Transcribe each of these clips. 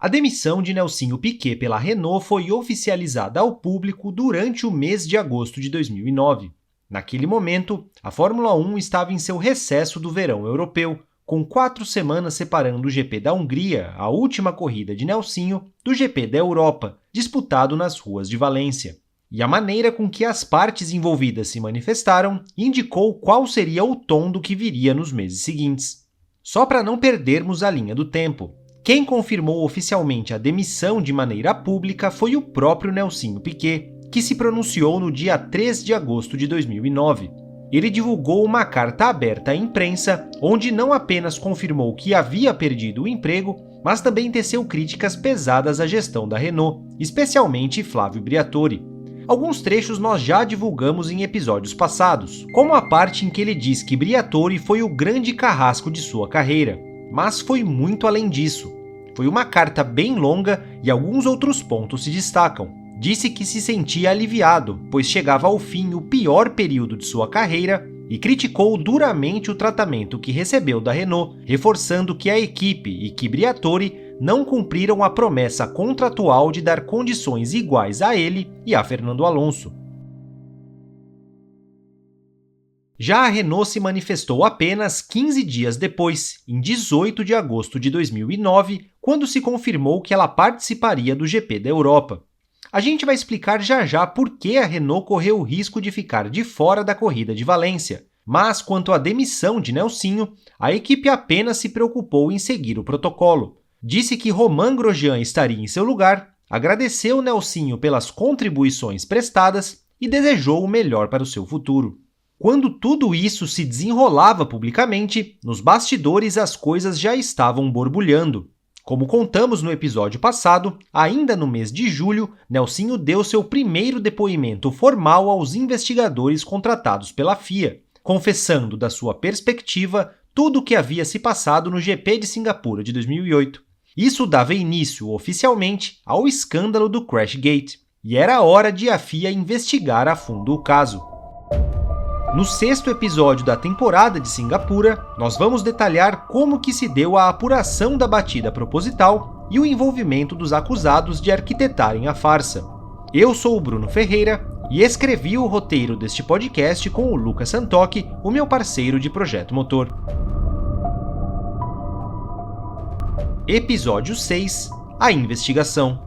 A demissão de Nelsinho Piquet pela Renault foi oficializada ao público durante o mês de agosto de 2009. Naquele momento, a Fórmula 1 estava em seu recesso do verão europeu, com 4 semanas separando o GP da Hungria, a última corrida de Nelsinho, do GP da Europa, disputado nas ruas de Valência. E a maneira com que as partes envolvidas se manifestaram indicou qual seria o tom do que viria nos meses seguintes. Só para não perdermos a linha do tempo, quem confirmou oficialmente a demissão de maneira pública foi o próprio Nelsinho Piquet, que se pronunciou no dia 3 de agosto de 2009. Ele divulgou uma carta aberta à imprensa, onde não apenas confirmou que havia perdido o emprego, mas também teceu críticas pesadas à gestão da Renault, especialmente Flavio Briatore. Alguns trechos nós já divulgamos em episódios passados, como a parte em que ele diz que Briatore foi o grande carrasco de sua carreira, mas foi muito além disso. Foi uma carta bem longa e alguns outros pontos se destacam. Disse que se sentia aliviado, pois chegava ao fim o pior período de sua carreira e criticou duramente o tratamento que recebeu da Renault, reforçando que a equipe e que Briatore não cumpriram a promessa contratual de dar condições iguais a ele e a Fernando Alonso. Já a Renault se manifestou apenas 15 dias depois, em 18 de agosto de 2009, quando se confirmou que ela participaria do GP da Europa. A gente vai explicar já por que a Renault correu o risco de ficar de fora da corrida de Valência, mas quanto à demissão de Nelsinho, a equipe apenas se preocupou em seguir o protocolo. Disse que Romain Grosjean estaria em seu lugar, agradeceu Nelsinho pelas contribuições prestadas e desejou o melhor para o seu futuro. Quando tudo isso se desenrolava publicamente, nos bastidores as coisas já estavam borbulhando. Como contamos no episódio passado, ainda no mês de julho, Nelsinho deu seu primeiro depoimento formal aos investigadores contratados pela FIA, confessando da sua perspectiva tudo o que havia se passado no GP de Singapura de 2008. Isso dava início, oficialmente, ao escândalo do Crashgate, e era hora de a FIA investigar a fundo o caso. No 6º episódio da temporada de Singapura, nós vamos detalhar como que se deu a apuração da batida proposital e o envolvimento dos acusados de arquitetarem a farsa. Eu sou o Bruno Ferreira e escrevi o roteiro deste podcast com o Lucas Santoki, o meu parceiro de Projeto Motor. Episódio 6 – A investigação.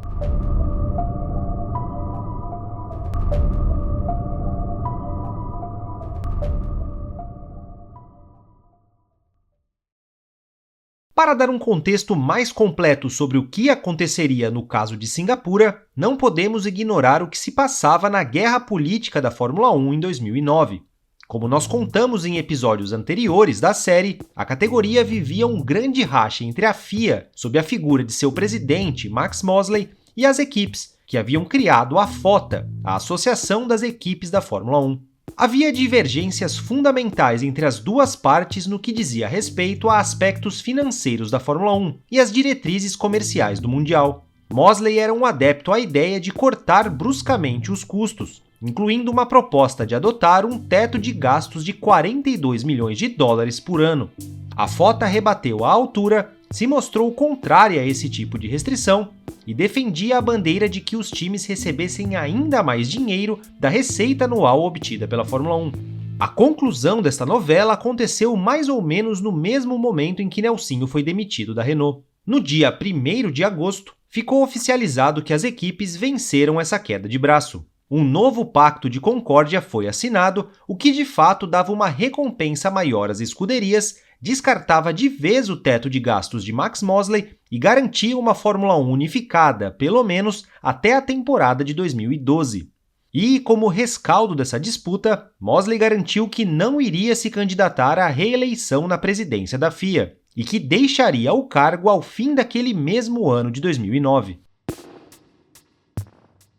Para dar um contexto mais completo sobre o que aconteceria no caso de Singapura, não podemos ignorar o que se passava na guerra política da Fórmula 1 em 2009. Como nós contamos em episódios anteriores da série, a categoria vivia um grande racha entre a FIA, sob a figura de seu presidente, Max Mosley, e as equipes, que haviam criado a FOTA, a Associação das Equipes da Fórmula 1. Havia divergências fundamentais entre as duas partes no que dizia respeito a aspectos financeiros da Fórmula 1 e as diretrizes comerciais do Mundial. Mosley era um adepto à ideia de cortar bruscamente os custos, incluindo uma proposta de adotar um teto de gastos de 42 milhões de dólares por ano. A FOTA rebateu à altura, se mostrou contrária a esse tipo de restrição e defendia a bandeira de que os times recebessem ainda mais dinheiro da receita anual obtida pela Fórmula 1. A conclusão desta novela aconteceu mais ou menos no mesmo momento em que Nelsinho foi demitido da Renault. No dia 1º de agosto, ficou oficializado que as equipes venceram essa queda de braço. Um novo pacto de concórdia foi assinado, o que de fato dava uma recompensa maior às escuderias, descartava de vez o teto de gastos de Max Mosley e garantia uma Fórmula 1 unificada, pelo menos até a temporada de 2012. E, como rescaldo dessa disputa, Mosley garantiu que não iria se candidatar à reeleição na presidência da FIA e que deixaria o cargo ao fim daquele mesmo ano de 2009.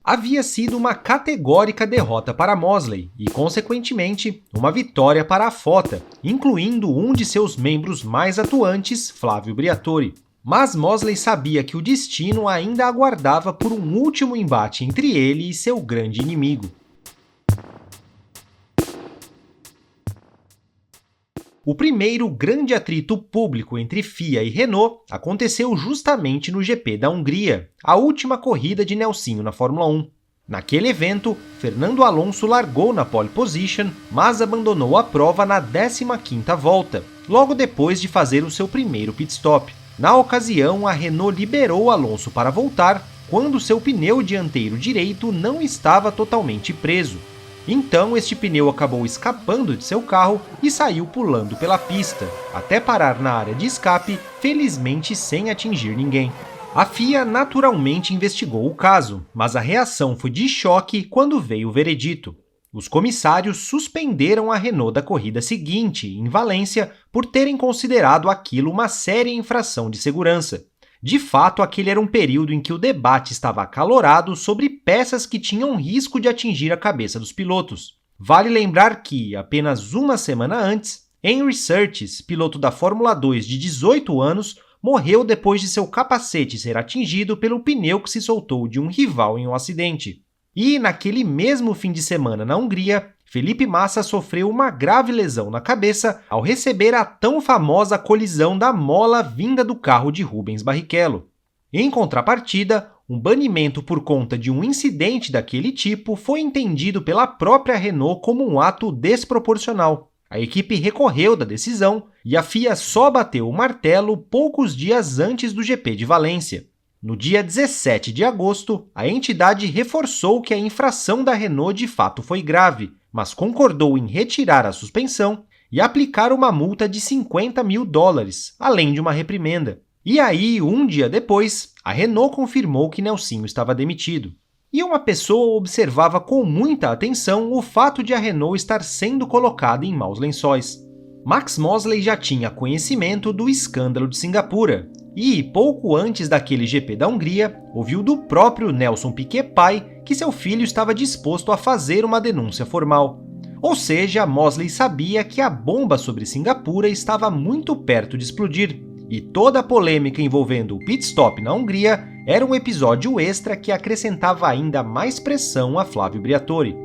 Havia sido uma categórica derrota para Mosley e, consequentemente, uma vitória para a FOTA, incluindo um de seus membros mais atuantes, Flavio Briatore. Mas Mosley sabia que o destino ainda aguardava por um último embate entre ele e seu grande inimigo. O primeiro grande atrito público entre FIA e Renault aconteceu justamente no GP da Hungria, a última corrida de Nelsinho na Fórmula 1. Naquele evento, Fernando Alonso largou na pole position, mas abandonou a prova na 15ª volta, logo depois de fazer o seu primeiro pit stop. Na ocasião, a Renault liberou Alonso para voltar quando seu pneu dianteiro direito não estava totalmente preso. Então, este pneu acabou escapando de seu carro e saiu pulando pela pista, até parar na área de escape, felizmente sem atingir ninguém. A FIA naturalmente investigou o caso, mas a reação foi de choque quando veio o veredito. Os comissários suspenderam a Renault da corrida seguinte, em Valência, por terem considerado aquilo uma séria infração de segurança. De fato, aquele era um período em que o debate estava acalorado sobre peças que tinham risco de atingir a cabeça dos pilotos. Vale lembrar que, apenas uma semana antes, Henry Surtees, piloto da Fórmula 2 de 18 anos, morreu depois de seu capacete ser atingido pelo pneu que se soltou de um rival em um acidente. E, naquele mesmo fim de semana na Hungria, Felipe Massa sofreu uma grave lesão na cabeça ao receber a tão famosa colisão da mola vinda do carro de Rubens Barrichello. Em contrapartida, um banimento por conta de um incidente daquele tipo foi entendido pela própria Renault como um ato desproporcional. A equipe recorreu da decisão e a FIA só bateu o martelo poucos dias antes do GP de Valência. No dia 17 de agosto, a entidade reforçou que a infração da Renault de fato foi grave, mas concordou em retirar a suspensão e aplicar uma multa de $50 mil, além de uma reprimenda. E aí, um dia depois, a Renault confirmou que Nelsinho estava demitido. E uma pessoa observava com muita atenção o fato de a Renault estar sendo colocada em maus lençóis. Max Mosley já tinha conhecimento do escândalo de Singapura, e, pouco antes daquele GP da Hungria, ouviu do próprio Nelson Piquet pai que seu filho estava disposto a fazer uma denúncia formal. Ou seja, Mosley sabia que a bomba sobre Singapura estava muito perto de explodir, e toda a polêmica envolvendo o pit stop na Hungria era um episódio extra que acrescentava ainda mais pressão a Flávio Briatore.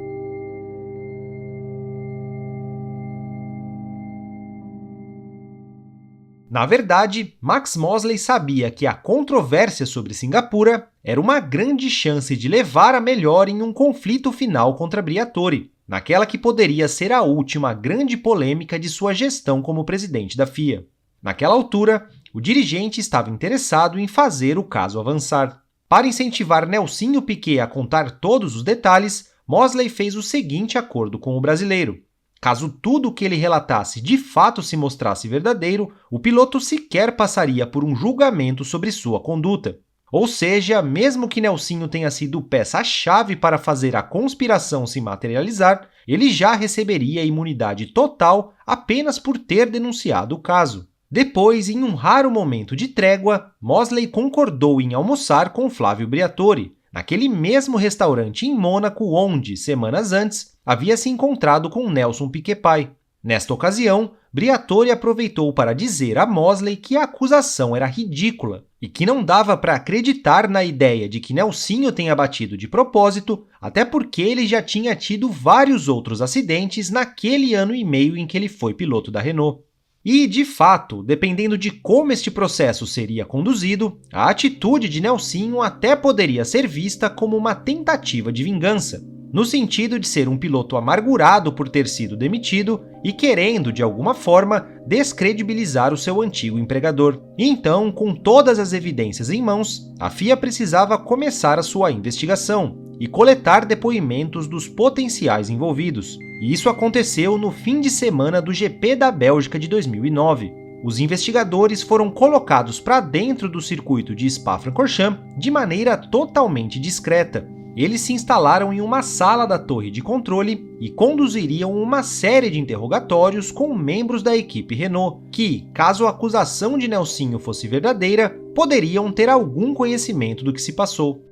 Na verdade, Max Mosley sabia que a controvérsia sobre Singapura era uma grande chance de levar a melhor em um conflito final contra Briatore, naquela que poderia ser a última grande polêmica de sua gestão como presidente da FIA. Naquela altura, o dirigente estava interessado em fazer o caso avançar. Para incentivar Nelsinho Piquet a contar todos os detalhes, Mosley fez o seguinte acordo com o brasileiro. Caso tudo o que ele relatasse de fato se mostrasse verdadeiro, o piloto sequer passaria por um julgamento sobre sua conduta. Ou seja, mesmo que Nelsinho tenha sido peça-chave para fazer a conspiração se materializar, ele já receberia imunidade total apenas por ter denunciado o caso. Depois, em um raro momento de trégua, Mosley concordou em almoçar com Flávio Briatore, naquele mesmo restaurante em Mônaco onde, semanas antes, havia se encontrado com Nelson Piquet pai. Nesta ocasião, Briatore aproveitou para dizer a Mosley que a acusação era ridícula e que não dava para acreditar na ideia de que Nelsinho tenha batido de propósito, até porque ele já tinha tido vários outros acidentes naquele ano e meio em que ele foi piloto da Renault. E, de fato, dependendo de como este processo seria conduzido, a atitude de Nelsinho até poderia ser vista como uma tentativa de vingança, no sentido de ser um piloto amargurado por ter sido demitido e querendo, de alguma forma, descredibilizar o seu antigo empregador. Então, com todas as evidências em mãos, a FIA precisava começar a sua investigação e coletar depoimentos dos potenciais envolvidos. E isso aconteceu no fim de semana do GP da Bélgica de 2009. Os investigadores foram colocados para dentro do circuito de Spa-Francorchamps de maneira totalmente discreta. Eles se instalaram em uma sala da torre de controle e conduziriam uma série de interrogatórios com membros da equipe Renault, que, caso a acusação de Nelsinho fosse verdadeira, poderiam ter algum conhecimento do que se passou.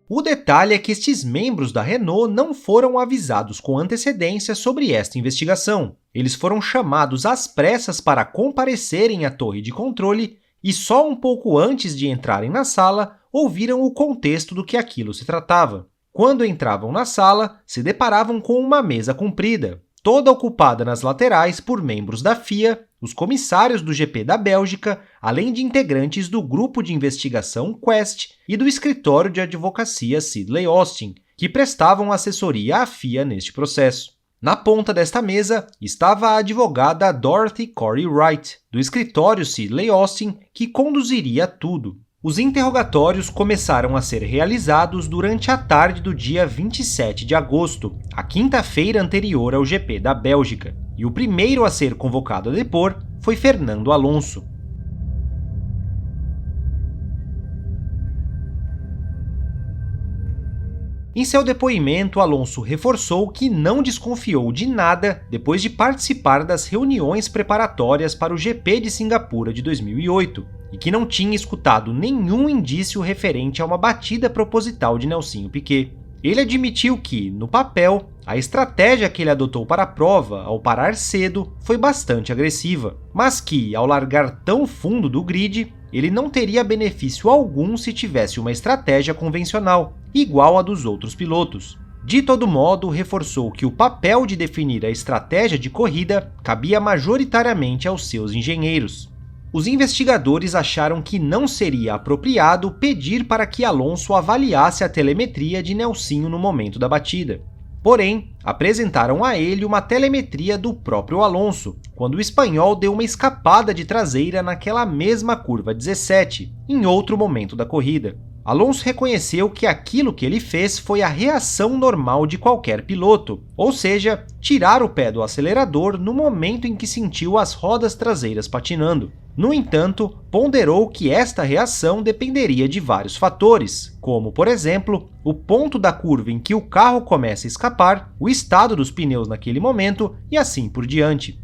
O detalhe é que estes membros da Renault não foram avisados com antecedência sobre esta investigação. Eles foram chamados às pressas para comparecerem à torre de controle e só um pouco antes de entrarem na sala, ouviram o contexto do que aquilo se tratava. Quando entravam na sala, se deparavam com uma mesa comprida, toda ocupada nas laterais por membros da FIA, os comissários do GP da Bélgica, além de integrantes do grupo de investigação Quest e do escritório de advocacia Sidley Austin, que prestavam assessoria à FIA neste processo. Na ponta desta mesa estava a advogada Dorothy Corey Wright, do escritório Sidley Austin, que conduziria tudo. Os interrogatórios começaram a ser realizados durante a tarde do dia 27 de agosto, a quinta-feira anterior ao GP da Bélgica, e o primeiro a ser convocado a depor foi Fernando Alonso. Em seu depoimento, Alonso reforçou que não desconfiou de nada depois de participar das reuniões preparatórias para o GP de Singapura de 2008 e que não tinha escutado nenhum indício referente a uma batida proposital de Nelsinho Piquet. Ele admitiu que, no papel, a estratégia que ele adotou para a prova, ao parar cedo, foi bastante agressiva, mas que, ao largar tão fundo do grid, ele não teria benefício algum se tivesse uma estratégia convencional, igual à dos outros pilotos. De todo modo, reforçou que o papel de definir a estratégia de corrida cabia majoritariamente aos seus engenheiros. Os investigadores acharam que não seria apropriado pedir para que Alonso avaliasse a telemetria de Nelsinho no momento da batida. Porém, apresentaram a ele uma telemetria do próprio Alonso, quando o espanhol deu uma escapada de traseira naquela mesma curva 17, em outro momento da corrida. Alonso reconheceu que aquilo que ele fez foi a reação normal de qualquer piloto, ou seja, tirar o pé do acelerador no momento em que sentiu as rodas traseiras patinando. No entanto, ponderou que esta reação dependeria de vários fatores, como, por exemplo, o ponto da curva em que o carro começa a escapar, o estado dos pneus naquele momento e assim por diante.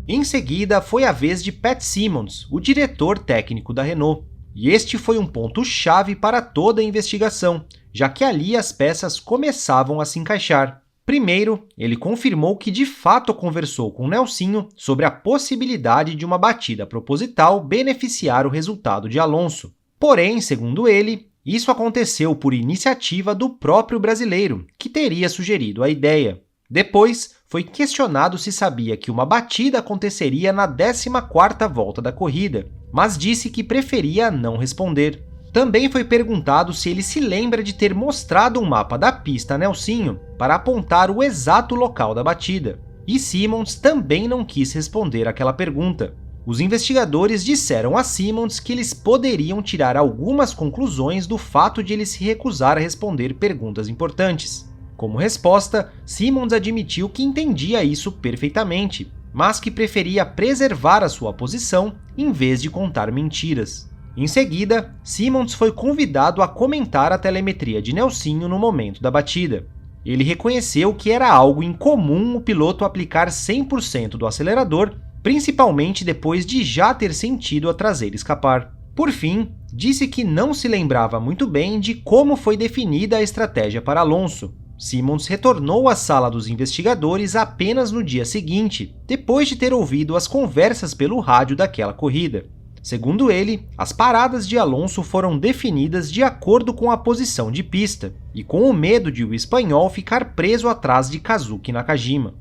Em seguida, foi a vez de Pat Symonds, o diretor técnico da Renault. E este foi um ponto-chave para toda a investigação, já que ali as peças começavam a se encaixar. Primeiro, ele confirmou que de fato conversou com Nelsinho sobre a possibilidade de uma batida proposital beneficiar o resultado de Alonso. Porém, segundo ele, isso aconteceu por iniciativa do próprio brasileiro, que teria sugerido a ideia. Depois, foi questionado se sabia que uma batida aconteceria na 14ª volta da corrida, mas disse que preferia não responder. Também foi perguntado se ele se lembra de ter mostrado um mapa da pista a Nelsinho para apontar o exato local da batida, e Symonds também não quis responder àquela pergunta. Os investigadores disseram a Symonds que eles poderiam tirar algumas conclusões do fato de ele se recusar a responder perguntas importantes. Como resposta, Symonds admitiu que entendia isso perfeitamente, mas que preferia preservar a sua posição em vez de contar mentiras. Em seguida, Symonds foi convidado a comentar a telemetria de Nelsinho no momento da batida. Ele reconheceu que era algo incomum o piloto aplicar 100% do acelerador, principalmente depois de já ter sentido a traseira escapar. Por fim, disse que não se lembrava muito bem de como foi definida a estratégia para Alonso. Symonds retornou à sala dos investigadores apenas no dia seguinte, depois de ter ouvido as conversas pelo rádio daquela corrida. Segundo ele, as paradas de Alonso foram definidas de acordo com a posição de pista e com o medo de o espanhol ficar preso atrás de Kazuki Nakajima.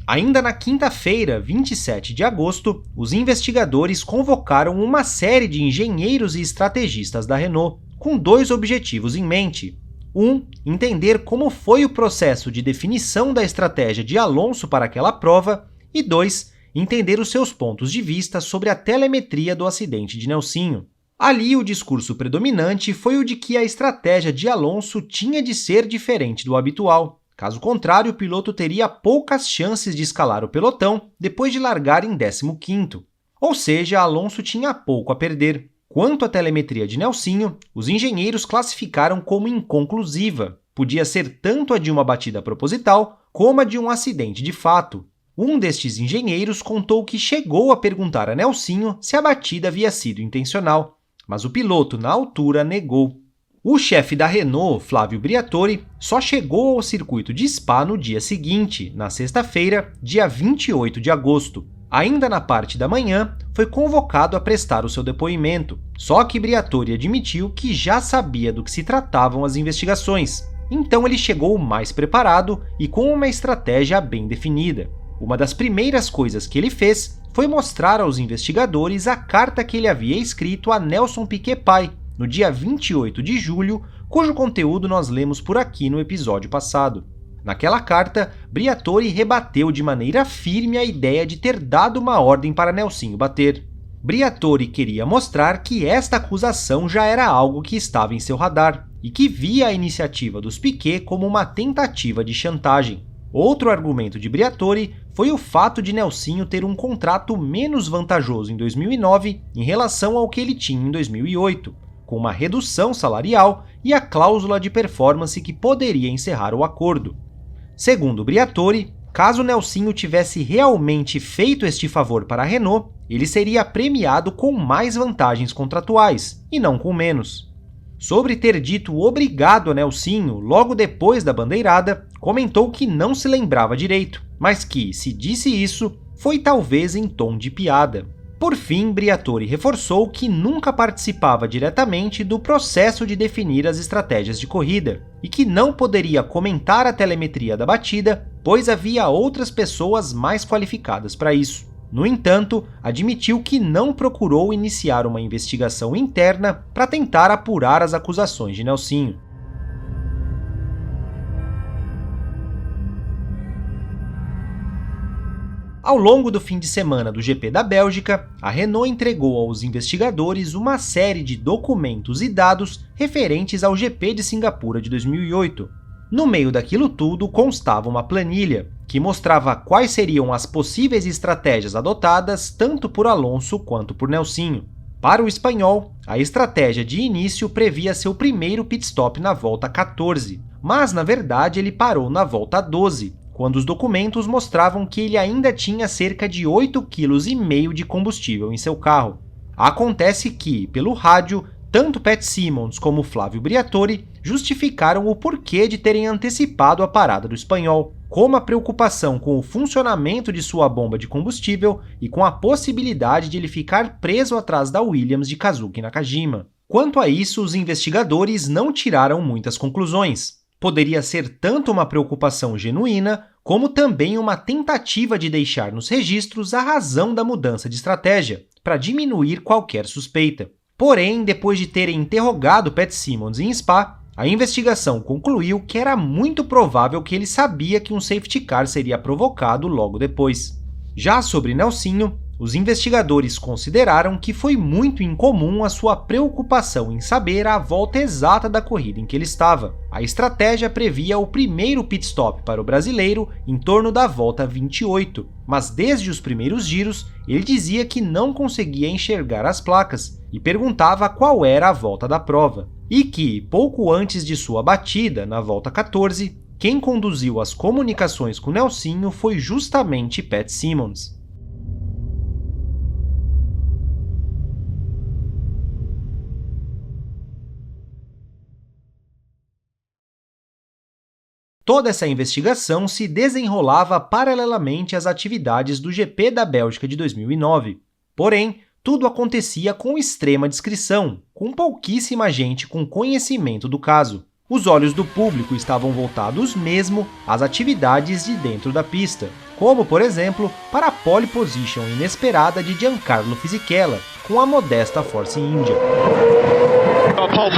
Ainda na quinta-feira, 27 de agosto, os investigadores convocaram uma série de engenheiros e estrategistas da Renault, com dois objetivos em mente. Entender como foi o processo de definição da estratégia de Alonso para aquela prova, e 2, entender os seus pontos de vista sobre a telemetria do acidente de Nelsinho. Ali, o discurso predominante foi o de que a estratégia de Alonso tinha de ser diferente do habitual. Caso contrário, o piloto teria poucas chances de escalar o pelotão depois de largar em 15º. Ou seja, Alonso tinha pouco a perder. Quanto à telemetria de Nelsinho, os engenheiros classificaram como inconclusiva. Podia ser tanto a de uma batida proposital, como a de um acidente de fato. Um destes engenheiros contou que chegou a perguntar a Nelsinho se a batida havia sido intencional, mas o piloto, na altura, negou. O chefe da Renault, Flávio Briatore, só chegou ao circuito de Spa no dia seguinte, na sexta-feira, dia 28 de agosto. Ainda na parte da manhã, foi convocado a prestar o seu depoimento, só que Briatore admitiu que já sabia do que se tratavam as investigações. Então ele chegou mais preparado e com uma estratégia bem definida. Uma das primeiras coisas que ele fez foi mostrar aos investigadores a carta que ele havia escrito a Nelson Piquet pai, no dia 28 de julho, cujo conteúdo nós lemos por aqui no episódio passado. Naquela carta, Briatore rebateu de maneira firme a ideia de ter dado uma ordem para Nelsinho bater. Briatore queria mostrar que esta acusação já era algo que estava em seu radar, e que via a iniciativa dos Piquet como uma tentativa de chantagem. Outro argumento de Briatore foi o fato de Nelsinho ter um contrato menos vantajoso em 2009 em relação ao que ele tinha em 2008, com uma redução salarial e a cláusula de performance que poderia encerrar o acordo. Segundo Briatore, caso Nelsinho tivesse realmente feito este favor para a Renault, ele seria premiado com mais vantagens contratuais, e não com menos. Sobre ter dito obrigado a Nelsinho logo depois da bandeirada, comentou que não se lembrava direito, mas que, se disse isso, foi talvez em tom de piada. Por fim, Briatore reforçou que nunca participava diretamente do processo de definir as estratégias de corrida e que não poderia comentar a telemetria da batida, pois havia outras pessoas mais qualificadas para isso. No entanto, admitiu que não procurou iniciar uma investigação interna para tentar apurar as acusações de Nelsinho. Ao longo do fim de semana do GP da Bélgica, a Renault entregou aos investigadores uma série de documentos e dados referentes ao GP de Singapura de 2008. No meio daquilo tudo constava uma planilha, que mostrava quais seriam as possíveis estratégias adotadas tanto por Alonso quanto por Nelsinho. Para o espanhol, a estratégia de início previa seu primeiro pit stop na volta 14, mas na verdade ele parou na volta 12, quando os documentos mostravam que ele ainda tinha cerca de 8,5 kg de combustível em seu carro. Acontece que, pelo rádio, tanto Pat Symonds como Flávio Briatore justificaram o porquê de terem antecipado a parada do espanhol, como a preocupação com o funcionamento de sua bomba de combustível e com a possibilidade de ele ficar preso atrás da Williams de Kazuki Nakajima. Quanto a isso, os investigadores não tiraram muitas conclusões. Poderia ser tanto uma preocupação genuína, como também uma tentativa de deixar nos registros a razão da mudança de estratégia, para diminuir qualquer suspeita. Porém, depois de terem interrogado Pat Symonds em Spa, a investigação concluiu que era muito provável que ele sabia que um safety car seria provocado logo depois. Já sobre Nelsinho, os investigadores consideraram que foi muito incomum a sua preocupação em saber a volta exata da corrida em que ele estava. A estratégia previa o primeiro pit stop para o brasileiro em torno da volta 28, mas desde os primeiros giros ele dizia que não conseguia enxergar as placas e perguntava qual era a volta da prova, e que, pouco antes de sua batida, na volta 14, quem conduziu as comunicações com Nelsinho foi justamente Pat Symonds. Toda essa investigação se desenrolava paralelamente às atividades do GP da Bélgica de 2009. Porém, tudo acontecia com extrema discrição, com pouquíssima gente com conhecimento do caso. Os olhos do público estavam voltados mesmo às atividades de dentro da pista, como, por exemplo, para a pole position inesperada de Giancarlo Fisichella, com a modesta Force India. Pole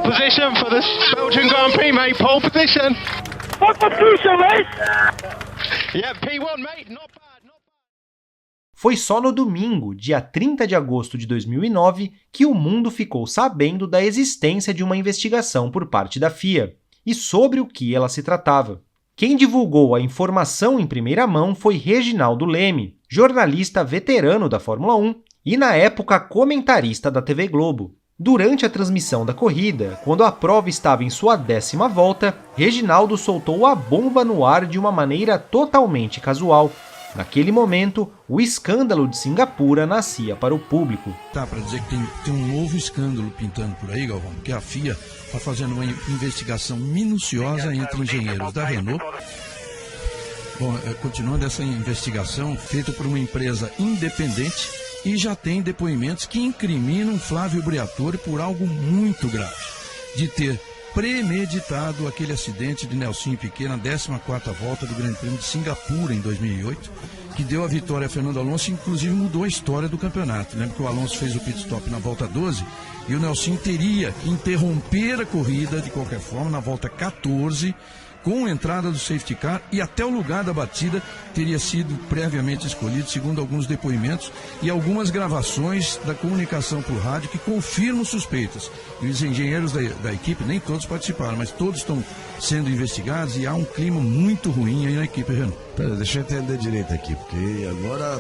position for the Belgian Grand Prix, mate. Pole position. Pole position, mate. Yeah, P1, mate. Not bad, not bad. Foi só no domingo, dia 30 de agosto de 2009, que o mundo ficou sabendo da existência de uma investigação por parte da FIA e sobre o que ela se tratava. Quem divulgou a informação em primeira mão foi Reginaldo Leme, jornalista veterano da Fórmula 1 e, na época, comentarista da TV Globo. Durante a transmissão da corrida, quando a prova estava em sua 10ª volta, Reginaldo soltou a bomba no ar de uma maneira totalmente casual. Naquele momento, o escândalo de Singapura nascia para o público. Tá para dizer que tem um novo escândalo pintando por aí, Galvão, porque a FIA está fazendo uma investigação minuciosa entre engenheiros da Renault. Bom, continuando essa investigação feita por uma empresa independente e já tem depoimentos que incriminam Flávio Briatore por algo muito grave, de ter premeditado aquele acidente de Nelsinho Piquet na 14ª volta do Grande Prêmio de Singapura em 2008, que deu a vitória a Fernando Alonso e inclusive mudou a história do campeonato. Lembra que o Alonso fez o pit stop na volta 12 e o Nelsinho teria que interromper a corrida de qualquer forma na volta 14, com a entrada do safety car, e até o lugar da batida teria sido previamente escolhido, segundo alguns depoimentos e algumas gravações da comunicação por rádio que confirmam suspeitas. E os engenheiros da equipe, nem todos participaram, mas todos estão sendo investigados e há um clima muito ruim aí na equipe Renault. Pera, deixa eu entender direito aqui, porque agora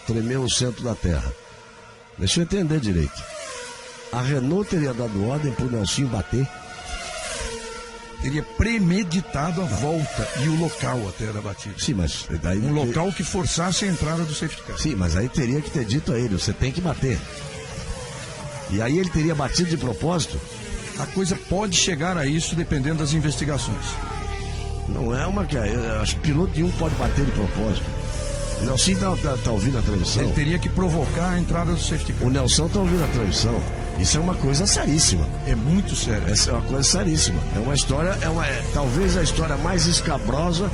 tremeu o centro da terra. Deixa eu entender direito. A Renault teria dado ordem para o Nelsinho bater? Teria premeditado a volta e o local até da batida. Sim, mas daí local que forçasse a entrada do safety car. Sim, mas aí teria que ter dito a ele, você tem que bater. E aí ele teria batido de propósito? A coisa pode chegar a isso dependendo das investigações. Não é uma que... Acho que piloto nenhum pode bater de propósito. O Nelson tá ouvindo a transmissão. Ele teria que provocar a entrada do safety car. O Nelson tá ouvindo a transmissão. Isso é uma coisa seríssima. É muito sério. Essa é uma coisa seríssima. É uma história, talvez a história mais escabrosa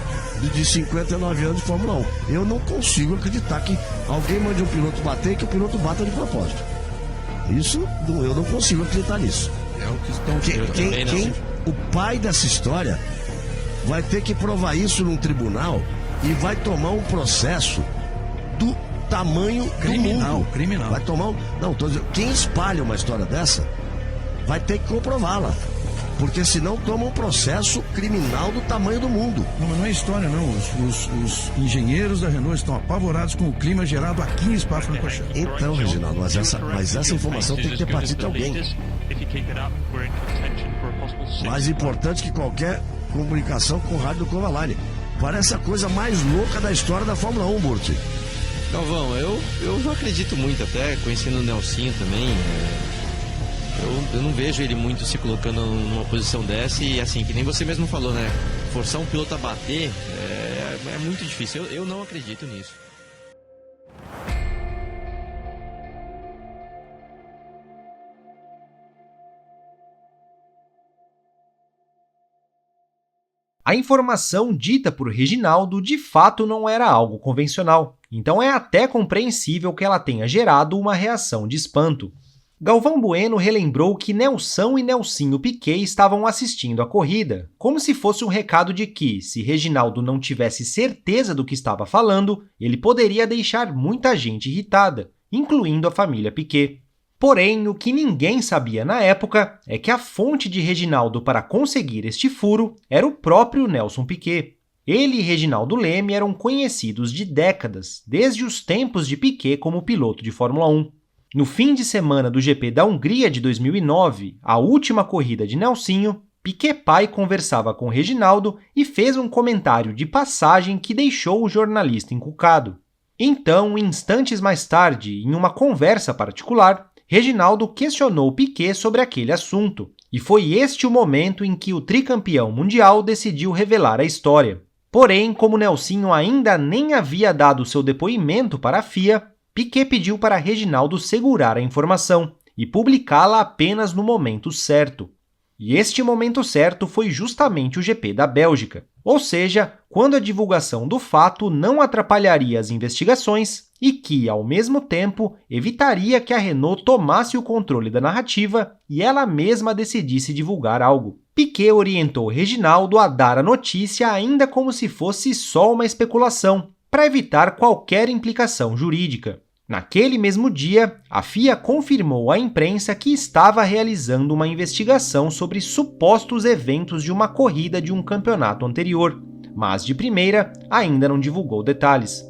de 59 anos de Fórmula 1. Eu não consigo acreditar que alguém mande um piloto bater e que o piloto bata de propósito. Isso, eu não consigo acreditar nisso. É o que estão... O pai dessa história vai ter que provar isso num tribunal e vai tomar um processo do tamanho criminal, do mundo. Criminal. Vai tomar Não, tô dizendo, quem espalha uma história dessa vai ter que comprová-la. Porque senão toma um processo criminal do tamanho do mundo. Não, mas não é história, não. Os engenheiros da Renault estão apavorados com o clima gerado aqui em Spa-Francorchamps. Então, Reginaldo, mas essa informação tem que ter partido de alguém. Mais importante que qualquer comunicação com o rádio do Kovalainen. Parece a coisa mais louca da história da Fórmula 1, Burti. Galvão, eu não acredito muito, até conhecendo o Nelsinho também. Eu não vejo ele muito se colocando numa posição dessa e assim, que nem você mesmo falou, né? Forçar um piloto a bater é muito difícil. Eu não acredito nisso. A informação dita por Reginaldo de fato não era algo convencional, então é até compreensível que ela tenha gerado uma reação de espanto. Galvão Bueno relembrou que Nelson e Nelsinho Piquet estavam assistindo a corrida, como se fosse um recado de que, se Reginaldo não tivesse certeza do que estava falando, ele poderia deixar muita gente irritada, incluindo a família Piquet. Porém, o que ninguém sabia na época é que a fonte de Reginaldo para conseguir este furo era o próprio Nelson Piquet. Ele e Reginaldo Leme eram conhecidos de décadas, desde os tempos de Piquet como piloto de Fórmula 1. No fim de semana do GP da Hungria de 2009, a última corrida de Nelsinho, Piquet pai conversava com Reginaldo e fez um comentário de passagem que deixou o jornalista encucado. Então, instantes mais tarde, em uma conversa particular, Reginaldo questionou Piquet sobre aquele assunto, e foi este o momento em que o tricampeão mundial decidiu revelar a história. Porém, como Nelsinho ainda nem havia dado seu depoimento para a FIA, Piquet pediu para Reginaldo segurar a informação e publicá-la apenas no momento certo. E este momento certo foi justamente o GP da Bélgica, ou seja, quando a divulgação do fato não atrapalharia as investigações e que, ao mesmo tempo, evitaria que a Renault tomasse o controle da narrativa e ela mesma decidisse divulgar algo. Piquet orientou Reginaldo a dar a notícia ainda como se fosse só uma especulação, para evitar qualquer implicação jurídica. Naquele mesmo dia, a FIA confirmou à imprensa que estava realizando uma investigação sobre supostos eventos de uma corrida de um campeonato anterior, mas de primeira ainda não divulgou detalhes.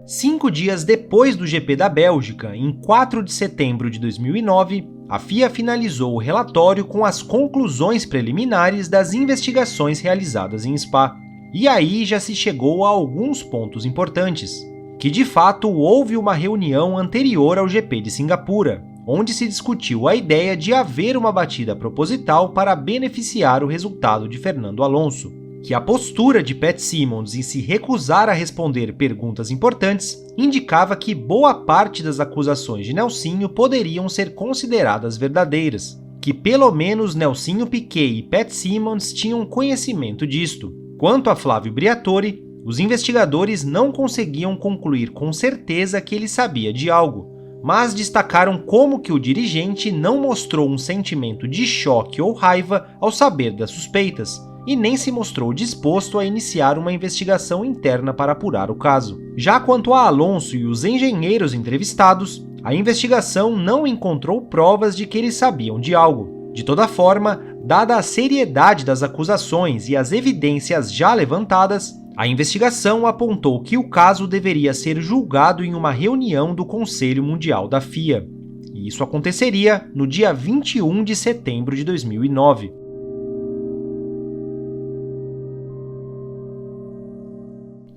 5 dias depois do GP da Bélgica, em 4 de setembro de 2009, a FIA finalizou o relatório com as conclusões preliminares das investigações realizadas em Spa. E aí já se chegou a alguns pontos importantes, que de fato houve uma reunião anterior ao GP de Singapura, onde se discutiu a ideia de haver uma batida proposital para beneficiar o resultado de Fernando Alonso, que a postura de Pat Symonds em se recusar a responder perguntas importantes indicava que boa parte das acusações de Nelsinho poderiam ser consideradas verdadeiras, que pelo menos Nelsinho Piquet e Pat Symonds tinham conhecimento disto. Quanto a Flávio Briatore, os investigadores não conseguiam concluir com certeza que ele sabia de algo, mas destacaram como que o dirigente não mostrou um sentimento de choque ou raiva ao saber das suspeitas, e nem se mostrou disposto a iniciar uma investigação interna para apurar o caso. Já quanto a Alonso e os engenheiros entrevistados, a investigação não encontrou provas de que eles sabiam de algo. De toda forma, dada a seriedade das acusações e as evidências já levantadas, a investigação apontou que o caso deveria ser julgado em uma reunião do Conselho Mundial da FIA, e isso aconteceria no dia 21 de setembro de 2009.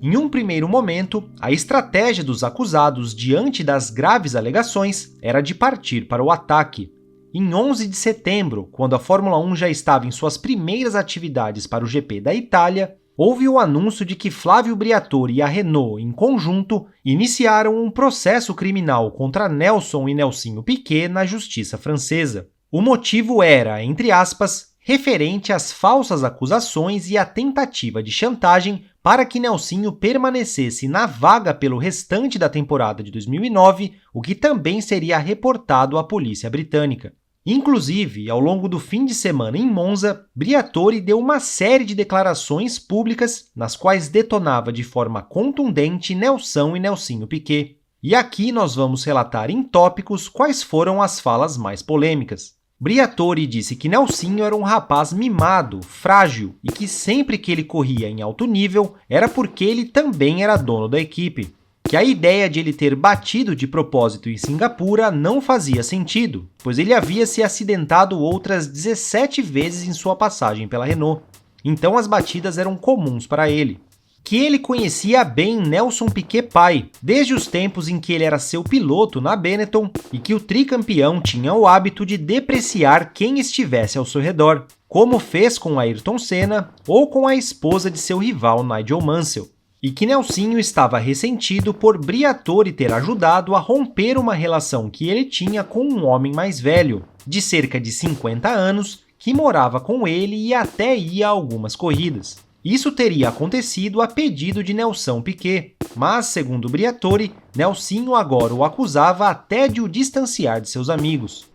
Em um primeiro momento, a estratégia dos acusados diante das graves alegações era de partir para o ataque. Em 11 de setembro, quando a Fórmula 1 já estava em suas primeiras atividades para o GP da Itália, houve o anúncio de que Flávio Briatore e a Renault, em conjunto, iniciaram um processo criminal contra Nelson e Nelsinho Piquet na justiça francesa. O motivo era, entre aspas, referente às falsas acusações e à tentativa de chantagem para que Nelsinho permanecesse na vaga pelo restante da temporada de 2009, o que também seria reportado à polícia britânica. Inclusive, ao longo do fim de semana em Monza, Briatore deu uma série de declarações públicas nas quais detonava de forma contundente Nelson e Nelsinho Piquet. E aqui nós vamos relatar em tópicos quais foram as falas mais polêmicas. Briatore disse que Nelsinho era um rapaz mimado, frágil e que sempre que ele corria em alto nível era porque ele também era dono da equipe. Que a ideia de ele ter batido de propósito em Singapura não fazia sentido, pois ele havia se acidentado outras 17 vezes em sua passagem pela Renault. Então as batidas eram comuns para ele. Que ele conhecia bem Nelson Piquet pai, desde os tempos em que ele era seu piloto na Benetton, e que o tricampeão tinha o hábito de depreciar quem estivesse ao seu redor, como fez com Ayrton Senna ou com a esposa de seu rival Nigel Mansell. E que Nelsinho estava ressentido por Briatore ter ajudado a romper uma relação que ele tinha com um homem mais velho, de cerca de 50 anos, que morava com ele e até ia a algumas corridas. Isso teria acontecido a pedido de Nelson Piquet, mas, segundo Briatore, Nelsinho agora o acusava até de o distanciar de seus amigos.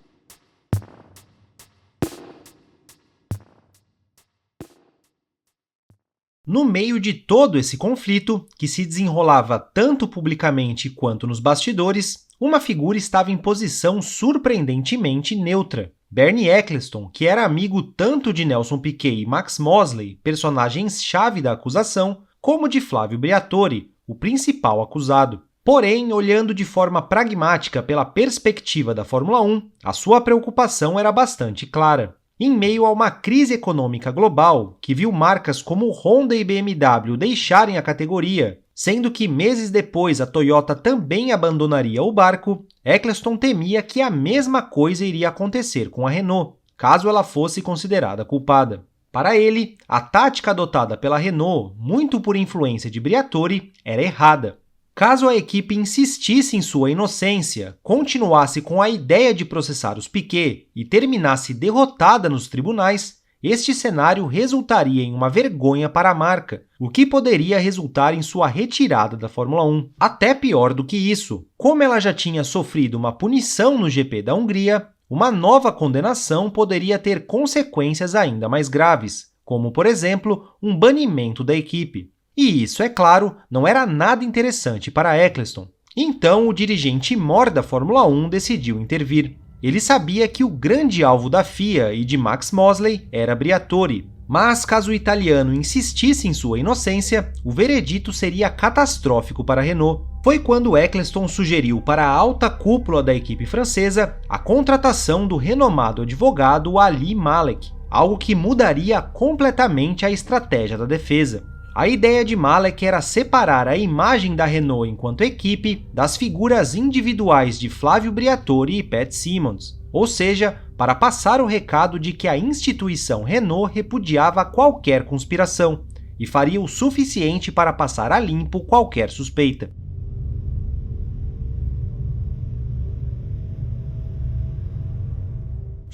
No meio de todo esse conflito, que se desenrolava tanto publicamente quanto nos bastidores, uma figura estava em posição surpreendentemente neutra. Bernie Ecclestone, que era amigo tanto de Nelson Piquet e Max Mosley, personagens-chave da acusação, como de Flávio Briatore, o principal acusado. Porém, olhando de forma pragmática pela perspectiva da Fórmula 1, a sua preocupação era bastante clara. Em meio a uma crise econômica global, que viu marcas como Honda e BMW deixarem a categoria, sendo que meses depois a Toyota também abandonaria o barco, Ecclestone temia que a mesma coisa iria acontecer com a Renault, caso ela fosse considerada culpada. Para ele, a tática adotada pela Renault, muito por influência de Briatore, era errada. Caso a equipe insistisse em sua inocência, continuasse com a ideia de processar os Piquet e terminasse derrotada nos tribunais, este cenário resultaria em uma vergonha para a marca, o que poderia resultar em sua retirada da Fórmula 1. Até pior do que isso, como ela já tinha sofrido uma punição no GP da Hungria, uma nova condenação poderia ter consequências ainda mais graves, como, por exemplo, um banimento da equipe. E isso, é claro, não era nada interessante para Ecclestone. Então o dirigente mor da Fórmula 1 decidiu intervir. Ele sabia que o grande alvo da FIA e de Max Mosley era Briatore, Mas caso o italiano insistisse em sua inocência, o veredito seria catastrófico para a Renault. Foi quando Eccleston sugeriu para a alta cúpula da equipe francesa a contratação do renomado advogado Ali Malek, algo que mudaria completamente a estratégia da defesa. A ideia de Malek era separar a imagem da Renault enquanto equipe das figuras individuais de Flávio Briatore e Pat Symonds, ou seja, para passar o recado de que a instituição Renault repudiava qualquer conspiração e faria o suficiente para passar a limpo qualquer suspeita.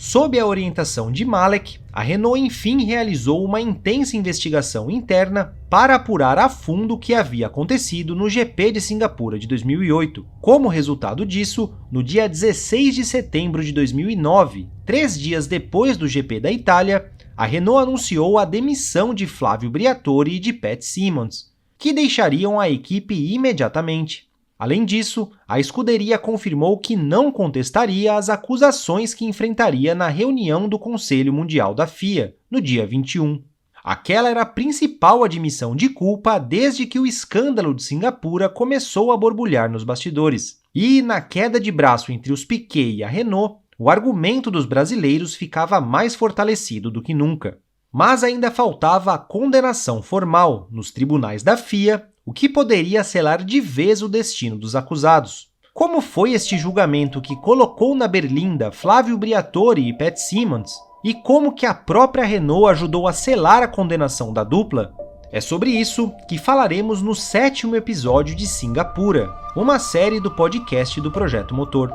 Sob a orientação de Malek, a Renault enfim realizou uma intensa investigação interna para apurar a fundo o que havia acontecido no GP de Singapura de 2008. Como resultado disso, no dia 16 de setembro de 2009, 3 dias depois do GP da Itália, a Renault anunciou a demissão de Flávio Briatore e de Pat Symonds, que deixariam a equipe imediatamente. Além disso, a escuderia confirmou que não contestaria as acusações que enfrentaria na reunião do Conselho Mundial da FIA, no dia 21. Aquela era a principal admissão de culpa desde que o escândalo de Singapura começou a borbulhar nos bastidores. E, na queda de braço entre os Piquet e a Renault, o argumento dos brasileiros ficava mais fortalecido do que nunca. Mas ainda faltava a condenação formal nos tribunais da FIA, o que poderia selar de vez o destino dos acusados. Como foi este julgamento que colocou na berlinda Flávio Briatore e Pat Symonds? E como que a própria Renault ajudou a selar a condenação da dupla? É sobre isso que falaremos no 7º episódio de Singapura, uma série do podcast do Projeto Motor.